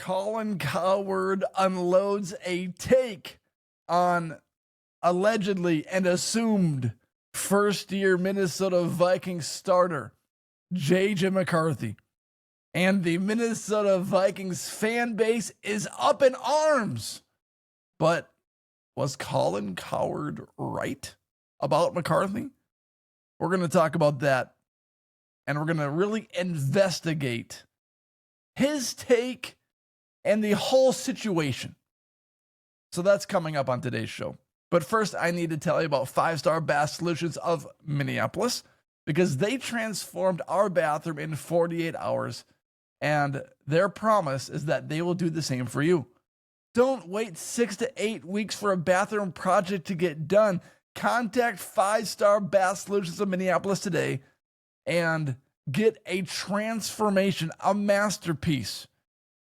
Colin Cowherd unloads a take on allegedly and assumed first-year Minnesota Vikings starter J.J. McCarthy. And the Minnesota Vikings fan base is up in arms. But was Colin Cowherd right about McCarthy? We're going to talk about that. And we're going to really investigate his take and the whole situation. So that's coming up on today's show. But first, I need to tell you about 5-Star Bath Solutions of Minneapolis, because they transformed our bathroom in 48 hours, and their promise is that they will do the same for you. Don't wait 6 to 8 weeks for a bathroom project to get done. Contact 5-Star Bath Solutions of Minneapolis today and get a transformation, a masterpiece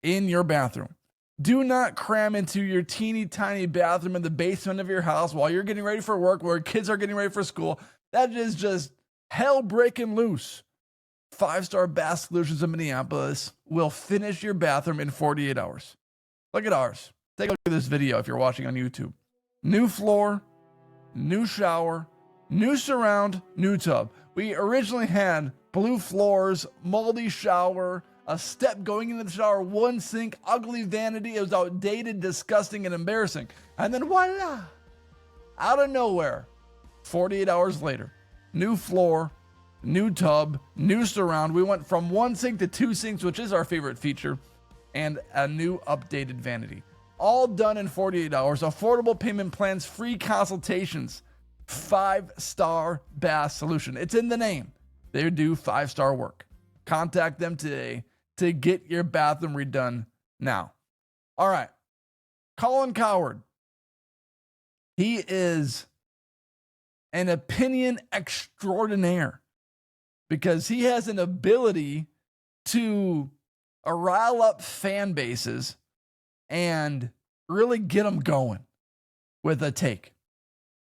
in your bathroom. Do not cram into your teeny tiny bathroom in the basement of your house while you're getting ready for work, where kids are getting ready for school. That is just hell breaking loose. 5-Star Bath Solutions of Minneapolis will finish your bathroom in 48 hours. Look at ours. Take a look at this video if you're watching on YouTube. New floor, new shower, new surround, new tub. We originally had blue floors, moldy shower, a step going into the shower, one sink, ugly vanity. It was outdated, disgusting, and embarrassing. And then voila, out of nowhere, 48 hours later, new floor, new tub, new surround. We went from one sink to 2 sinks, which is our favorite feature, and a new updated vanity. All done in 48 hours. Affordable payment plans, free consultations. 5-Star Bath Solution. It's in the name. They do 5-star work. Contact them today to get your bathroom redone now. All right. Colin Cowherd. He is an opinion extraordinaire because he has an ability to rile up fan bases and really get them going with a take.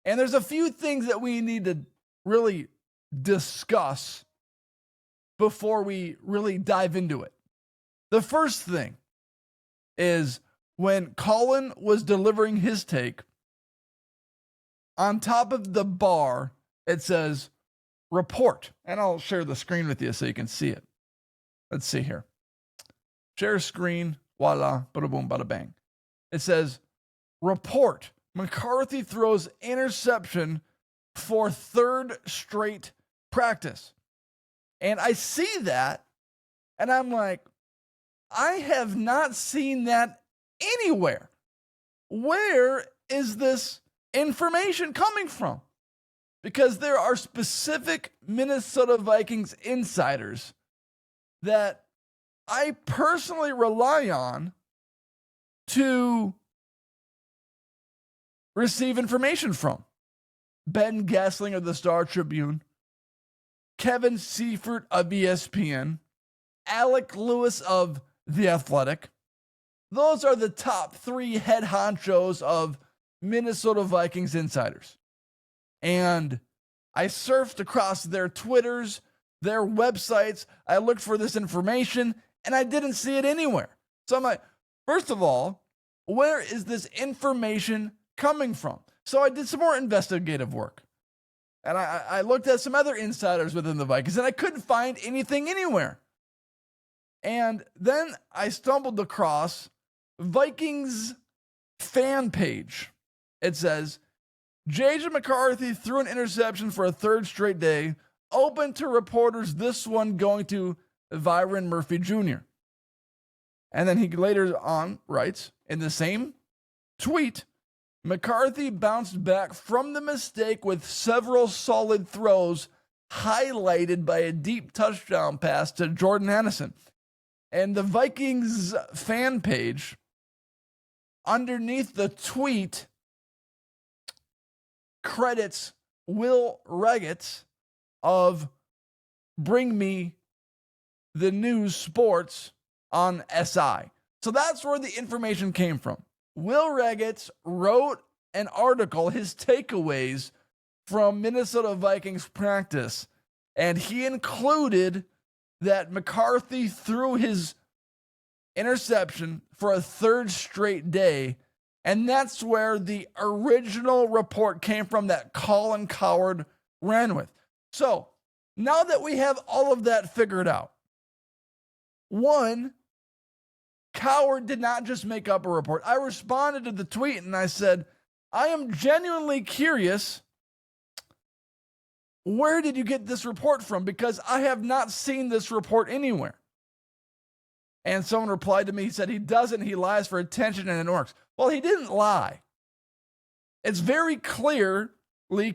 And there's a few things that we need to really discuss before we really dive into it. The first thing is when Colin was delivering his take, on top of the bar, it says report. And I'll share the screen with you so you can see it. Let's see here. Share screen. Voila. Bada boom, bada bang. It says report. McCarthy throws interception for 3rd straight practice. And I see that, and I'm like, I have not seen that anywhere. Where is this information coming from? Because there are specific Minnesota Vikings insiders that I personally rely on to receive information from. Ben Gessling of the Star Tribune, Kevin Seifert of ESPN, Alec Lewis of The Athletic. Those are the top 3 head honchos of Minnesota Vikings insiders. And I surfed across their Twitters, their websites. I looked for this information, and I didn't see it anywhere. So I'm like, first of all, where is this information coming from? So I did some more investigative work. And I looked at some other insiders within the Vikings, and I couldn't find anything anywhere. And then I stumbled across Vikings fan page. It says, J.J. McCarthy threw an interception for a 3rd straight day, open to reporters, this one going to Byron Murphy Jr. And then he later on writes, in the same tweet, McCarthy bounced back from the mistake with several solid throws, highlighted by a deep touchdown pass to Jordan Addison. And the Vikings fan page, underneath the tweet, credits Will Regetz of Bring Me the News Sports on SI. So that's where the information came from. Will Regetz wrote an article, his takeaways from Minnesota Vikings practice, and he included that McCarthy threw his interception for a third straight day. And that's where the original report came from that Colin Cowherd ran with. So now that we have all of that figured out, one, Cowherd did not just make up a report. I responded to the tweet and I said, I am genuinely curious, where did you get this report from? Because I have not seen this report anywhere. And someone replied to me, he said, he doesn't, he lies for attention and it works. Well, he didn't lie. It's very clearly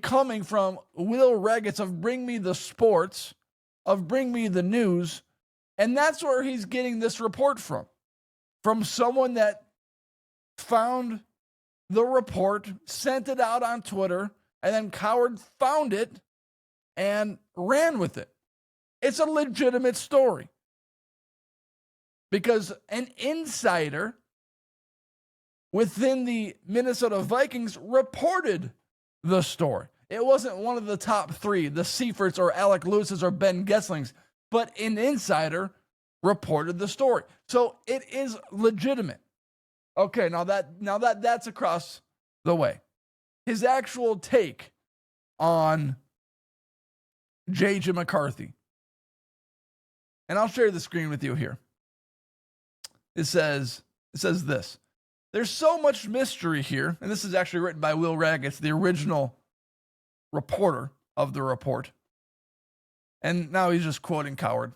coming from Will Regetz of Bring Me the Sports, of Bring Me the News, and that's where he's getting this report from someone that found the report, sent it out on Twitter, and then Cowherd found it and ran with it. It's a legitimate story because an insider within the Minnesota Vikings reported the story. It wasn't one of the top three, the Seiferts or Alec Lewis's or Ben Gessling's, but an insider reported the story. So it is legitimate. Okay, now that's across the way. His actual take on J.J. McCarthy. And I'll share the screen with you here. It says this. There's so much mystery here, and this is actually written by Will Regetz, the original reporter of the report. And now he's just quoting Cowherd.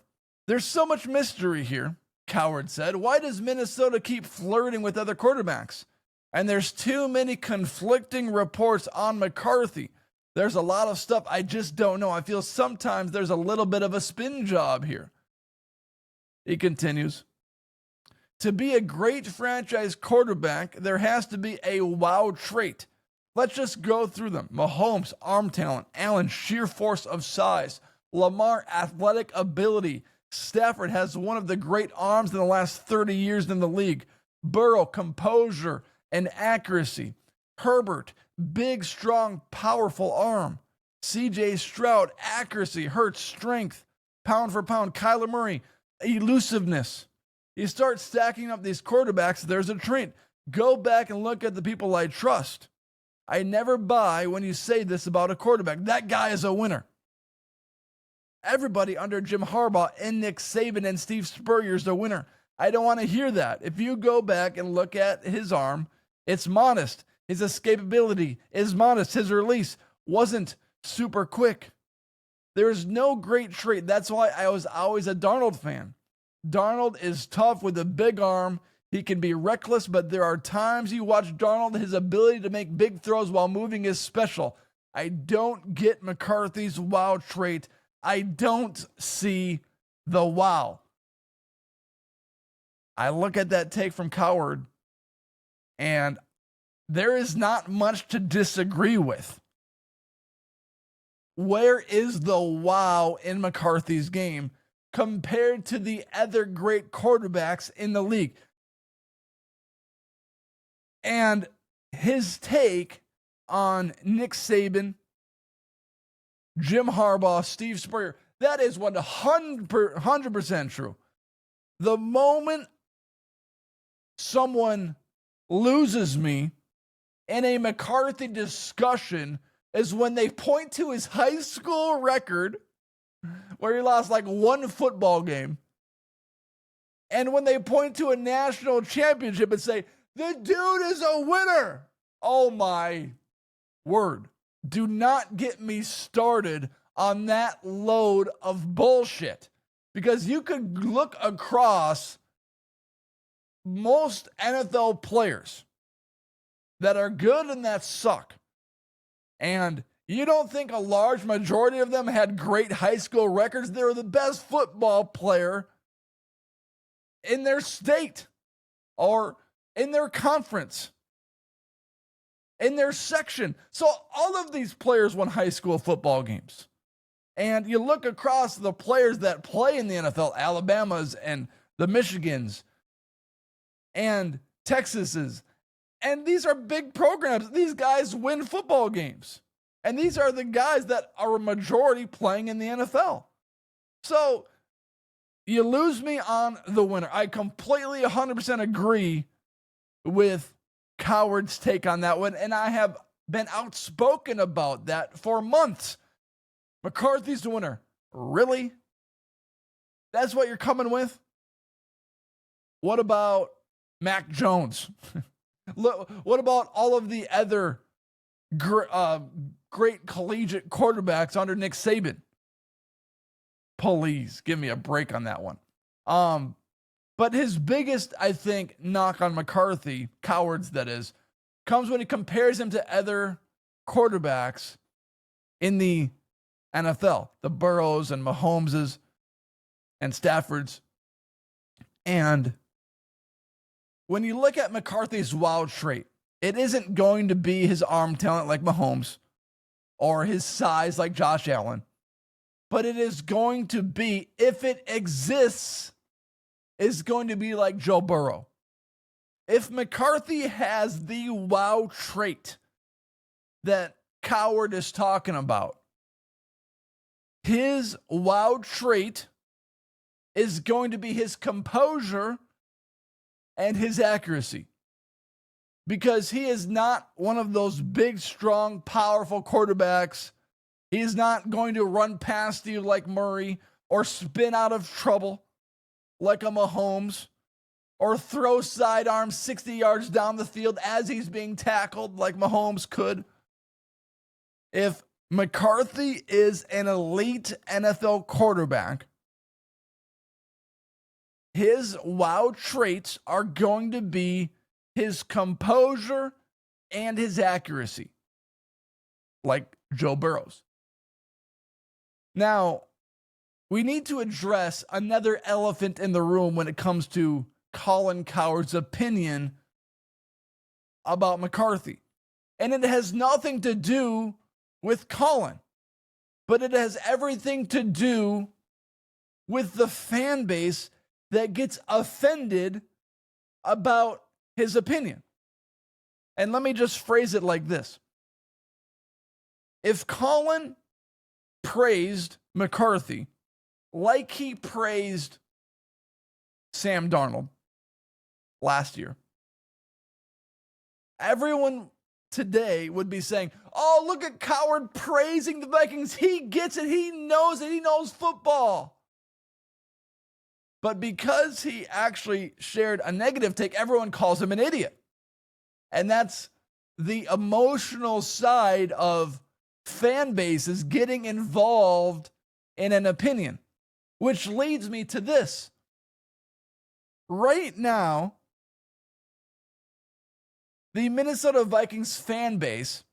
There's so much mystery here, Cowherd said. Why does Minnesota keep flirting with other quarterbacks? And there's too many conflicting reports on McCarthy. There's a lot of stuff I just don't know. I feel sometimes there's a little bit of a spin job here. He continues. To be a great franchise quarterback, there has to be a wow trait. Let's just go through them. Mahomes, arm talent. Allen, sheer force of size. Lamar, athletic ability. Stafford has one of the great arms in the last 30 years in the league. Burrow, composure and accuracy. Herbert, big, strong, powerful arm. CJ Stroud, accuracy. Hurts, strength. Pound for pound. Kyler Murray, elusiveness. You start stacking up these quarterbacks, there's a trait. Go back and look at the people I trust. I never buy when you say this about a quarterback. That guy is a winner. Everybody under Jim Harbaugh and Nick Saban and Steve Spurrier is a winner. I don't want to hear that. If you go back and look at his arm, it's modest. His escapability is modest. His release wasn't super quick. There's no great trait. That's why I was always a Darnold fan. Darnold is tough with a big arm. He can be reckless, but there are times you watch Darnold, his ability to make big throws while moving is special. I don't get McCarthy's wow trait. I don't see the wow. I look at that take from Cowherd, and there is not much to disagree with. Where is the wow in McCarthy's game compared to the other great quarterbacks in the league? And his take on Nick Saban, Jim Harbaugh, Steve Spurrier, that is 100% true. The moment someone loses me in a McCarthy discussion is when they point to his high school record where he lost like one football game, and when they point to a national championship and say, the dude is a winner. Oh my word. Do not get me started on that load of bullshit, because you could look across most NFL players that are good and that suck, and you don't think a large majority of them had great high school records? They're the best football player in their state or in their conference, in their section. So all of these players won high school football games. And you look across the players that play in the NFL, Alabama's and the Michigans and Texas's, and these are big programs. These guys win football games. And these are the guys that are a majority playing in the NFL. So you lose me on the winner. I completely 100% agree with Cowherd's take on that one, and I have been outspoken about that for months. McCarthy's the winner. Really? That's what you're coming with? What about Mac Jones? What about all of the other great collegiate quarterbacks under Nick Saban? Please give me a break on that one. But his biggest, I think, knock on McCarthy, Cowherd's that is, comes when he compares him to other quarterbacks in the NFL, the Burrows and Mahomeses and Staffords. And when you look at McCarthy's wild trait, it isn't going to be his arm talent like Mahomes or his size like Josh Allen. But it is going to be, if it exists, is going to be like Joe Burrow. If McCarthy has the wow trait that Cowherd is talking about, his wow trait is going to be his composure and his accuracy. Because he is not one of those big, strong, powerful quarterbacks. He's not going to run past you like Murray or spin out of trouble like a Mahomes or throw sidearms 60 yards down the field as he's being tackled like Mahomes could. If McCarthy is an elite NFL quarterback, his wow traits are going to be his composure and his accuracy, like Joe Burrow's. Now, we need to address another elephant in the room when it comes to Colin Cowherd's opinion about McCarthy. And it has nothing to do with Colin, but it has everything to do with the fan base that gets offended about his opinion. And let me just phrase it like this. If Colin praised McCarthy like he praised Sam Darnold last year, everyone today would be saying, oh, look at Cowherd praising the Vikings. He gets it. He knows it. He knows football. But because he actually shared a negative take, everyone calls him an idiot. And that's the emotional side of fan bases getting involved in an opinion, which leads me to this. Right now, the Minnesota Vikings fan base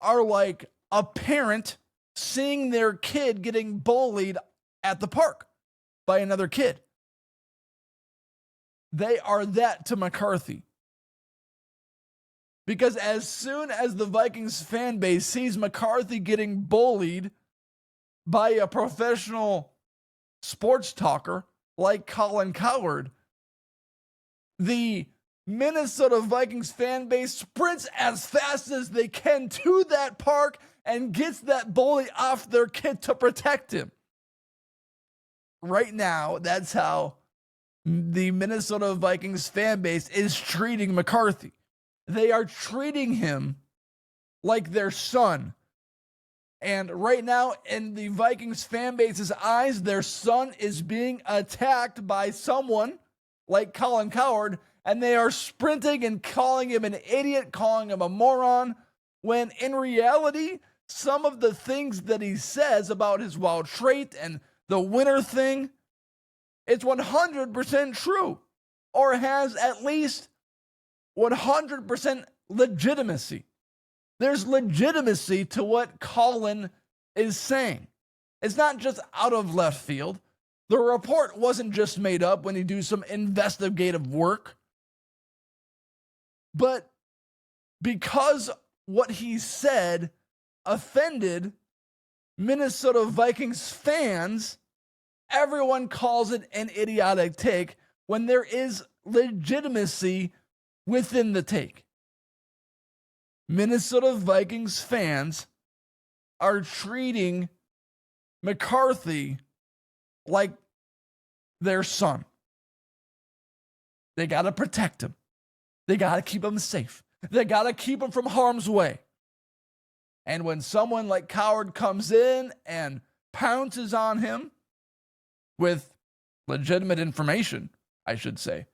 are like a parent seeing their kid getting bullied at the park by another kid. They are that to McCarthy. Because as soon as the Vikings fan base sees McCarthy getting bullied by a professional sports talker like Colin Cowherd, the Minnesota Vikings fan base sprints as fast as they can to that park and gets that bully off their kid to protect him. Right now, that's how the Minnesota Vikings fan base is treating McCarthy. They are treating him like their son. And right now, in the Vikings fan base's eyes, their son is being attacked by someone like Colin Cowherd, and they are sprinting and calling him an idiot, calling him a moron, when in reality, some of the things that he says about his wild trait and the winner thing, it's 100% true, or has at least 100% legitimacy. There's legitimacy to what Colin is saying. It's not just out of left field. The report wasn't just made up when you do some investigative work. But because what he said offended Minnesota Vikings fans, everyone calls it an idiotic take when there is legitimacy within the take. Minnesota Vikings fans are treating McCarthy like their son. They got to protect him. They got to keep him safe. They got to keep him from harm's way. And when someone like Cowherd comes in and pounces on him with legitimate information, I should say,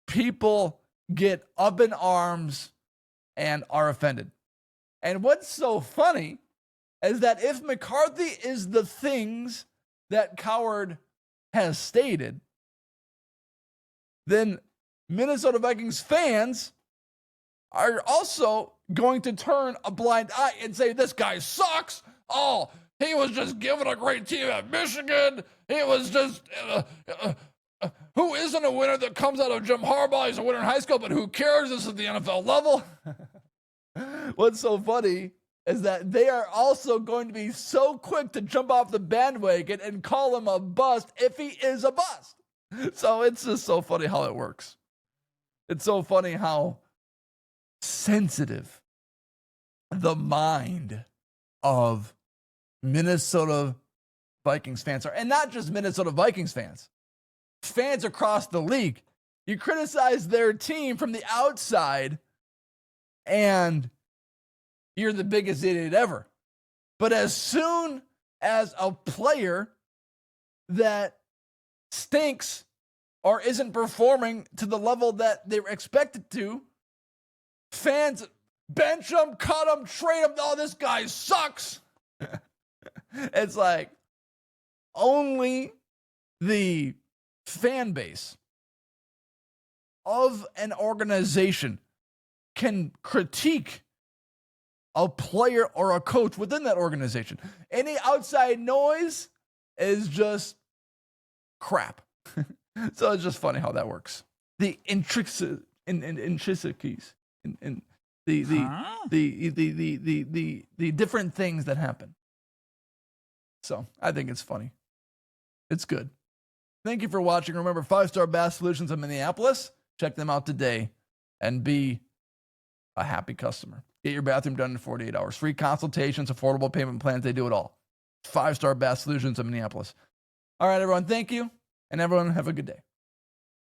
people get up in arms and are offended. And what's so funny is that if McCarthy is the things that Cowherd has stated, then Minnesota Vikings fans are also going to turn a blind eye and say, this guy sucks. Oh, he was just given a great team at Michigan. He was just, who isn't a winner that comes out of Jim Harbaugh? He's a winner in high school, but who cares? This is the NFL level. What's so funny is that they are also going to be so quick to jump off the bandwagon and call him a bust if he is a bust. So it's just so funny how it works. It's so funny how sensitive the mind of Minnesota Vikings fans are. And not just Minnesota Vikings fans. Fans across the league. You criticize their team from the outside and you're the biggest idiot ever. But as soon as a player that stinks or isn't performing to the level that they were expected to, fans bench him, cut him, trade him. Oh, this guy sucks. It's like only the fan base of an organization can critique a player or a coach within that organization. Any outside noise is just crap. So it's just funny how that works. The intricacies and the different things that happen. So I think it's funny. It's good. Thank you for watching. Remember, 5-Star Bass Solutions of Minneapolis. Check them out today and be a happy customer. Get your bathroom done in 48 hours. Free consultations, affordable payment plans. They do it all. 5-Star Bass Solutions of Minneapolis. All right, everyone. Thank you. And everyone have a good day.